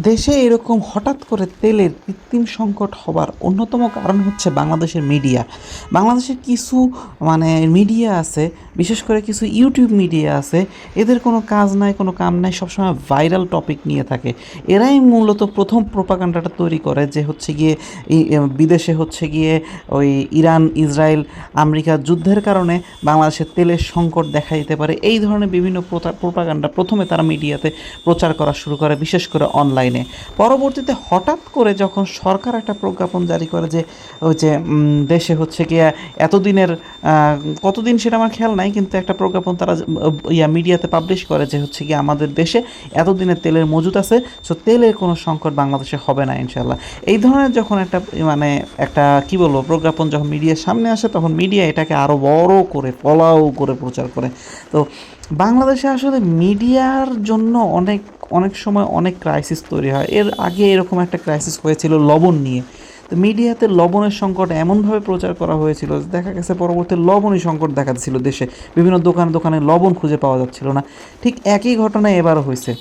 দেশে এরকম হঠাৎ করে তেলের কৃত্রিম সংকট হবার অন্যতম কারণ হচ্ছে বাংলাদেশের মিডিয়া। বাংলাদেশের কিছু মিডিয়া আছে, বিশেষ করে কিছু ইউটিউব মিডিয়া আছে, এদের কোনো কাজ নাই, কোনো কাম নাই, সবসময় ভাইরাল টপিক নিয়ে থাকে। এরাই মূলত প্রথম প্রোপাগান্ডাটা তৈরি করে যে হচ্ছে গিয়ে বিদেশে হচ্ছে গিয়ে ওই ইরান, ইসরায়েল, আমেরিকা যুদ্ধের কারণে বাংলাদেশের তেলের সংকট দেখা দিতে পারে। এই ধরনের বিভিন্ন প্রোপাগান্ডা প্রথমে তারা মিডিয়াতে প্রচার করা শুরু করে, বিশেষ করে অনলাইনে। পরবর্তীতে হঠাৎ করে যখন সরকার একটা প্রজ্ঞাপন জারি করে যে ওই যে দেশে হচ্ছে গিয়ে এতদিনের কতদিন সেটা আমার খেয়াল নাই, কিন্তু একটা প্রজ্ঞাপন তারা মিডিয়াতে পাবলিশ করে যে হচ্ছে গিয়ে আমাদের দেশে এতদিনের তেলের মজুত আছে, সো তেলের কোনো সংকট বাংলাদেশে হবে না ইনশাল্লাহ। এই ধরনের যখন একটা কি বলবো প্রজ্ঞাপন যখন মিডিয়ার সামনে আসে, তখন মিডিয়া এটাকে আরও বড় করে ফলাও করে প্রচার করে। তো বাংলাদেশে আসলে মিডিয়ার জন্য অনেক অনেক সময় অনেক ক্রাইসিস তৈরি হয়। এর আগে এরকম একটা ক্রাইসিস হয়েছিল লবণ নিয়ে। তো মিডিয়াতে লবণের সংকট এমনভাবে প্রচার করা হয়েছিল যে দেখা গেছে পরবর্তী লবণই সংকট দেখা দিচ্ছিল দেশে। বিভিন্ন দোকানে দোকানে লবণ খুঁজে পাওয়া যাচ্ছিল না। ঠিক একই ঘটনা এবারও হয়েছে।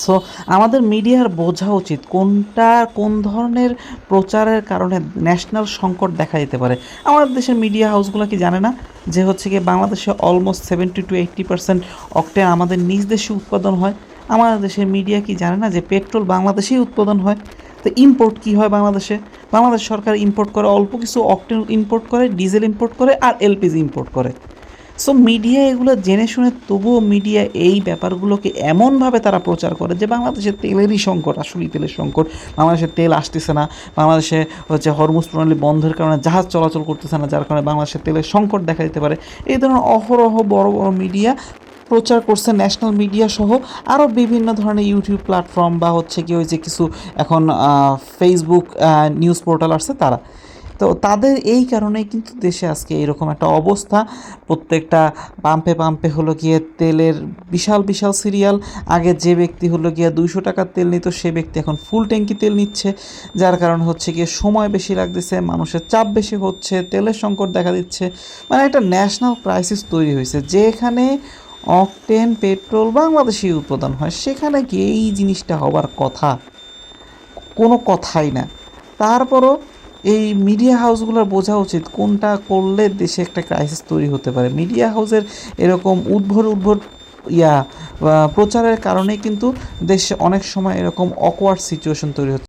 সো আমাদের মিডিয়ার বোঝা উচিত কোনটা কোন ধরনের প্রচারের কারণে ন্যাশনাল সংকট দেখা যেতে পারে। আমাদের দেশের মিডিয়া হাউসগুলো কি জানে না যে হচ্ছে গিয়ে বাংলাদেশে অলমোস্ট 70-80% অকটেন আমাদের নিজ দেশে উৎপাদন হয়? আমাদের দেশের মিডিয়া কি জানে না যে পেট্রোল বাংলাদেশেই উৎপাদন হয়? তো ইম্পোর্ট কী হয় বাংলাদেশে? বাংলাদেশ সরকার ইম্পোর্ট করে, অল্প কিছু অকটেন ইম্পোর্ট করে, ডিজেল ইম্পোর্ট করে, আর এলপিজি ইম্পোর্ট করে। সো মিডিয়া এগুলো জেনে শুনে তবুও মিডিয়া এই ব্যাপারগুলোকে এমনভাবে তারা প্রচার করে যে বাংলাদেশের তেলেরই সংকট, আসলেই তেলের সংকট, বাংলাদেশের তেল আসতেছে না, বাংলাদেশে হচ্ছে হরমুজ প্রণালী বন্ধের কারণে জাহাজ চলাচল করতেছে না, যার কারণে বাংলাদেশের তেলের সংকট দেখা দিতে পারে। এই ধরনের অহরহ বড় বড় মিডিয়া প্রচার করছে, ন্যাশনাল মিডিয়া সহ আরও বিভিন্ন ধরনের ইউটিউব প্ল্যাটফর্ম বা হচ্ছে কি ওই যে কিছু এখন ফেসবুক নিউজ পোর্টাল আসছে তারা। তো তাদের এই কারণেই কিন্তু দেশে আজকে এরকম একটা অবস্থা। প্রত্যেকটা পাম্পে পাম্পে হলো গিয়ে তেলের বিশাল বিশাল সিরিয়াল। আগে যে ব্যক্তি হলো গিয়ে 200 টাকার তেল নিত, সে ব্যক্তি এখন ফুল ট্যাঙ্কি তেল নিচ্ছে, যার কারণ হচ্ছে গিয়ে সময় বেশি লাগতেছে, মানুষের চাপ বেশি হচ্ছে, তেলের সংকট দেখা দিচ্ছে। একটা ন্যাশনাল ক্রাইসিস তৈরি হয়েছে। যেখানে অকটেন পেট্রোল বাংলাদেশেই উৎপাদন হয়, সেখানে কি এই জিনিসটা হবার কথা? কোনো কথাই না। তারপরও এই মিডিয়া হাউসগুলোর বোঝা উচিত কোনটা করলে দেশে একটা ক্রাইসিস তৈরি হতে পারে। মিডিয়া হাউসের এরকম উদ্ভট উদ্ভট প্রচারের কারণেই কিন্তু দেশে অনেক সময় এরকম অকওয়ার্ড সিচুয়েশন তৈরি হচ্ছে।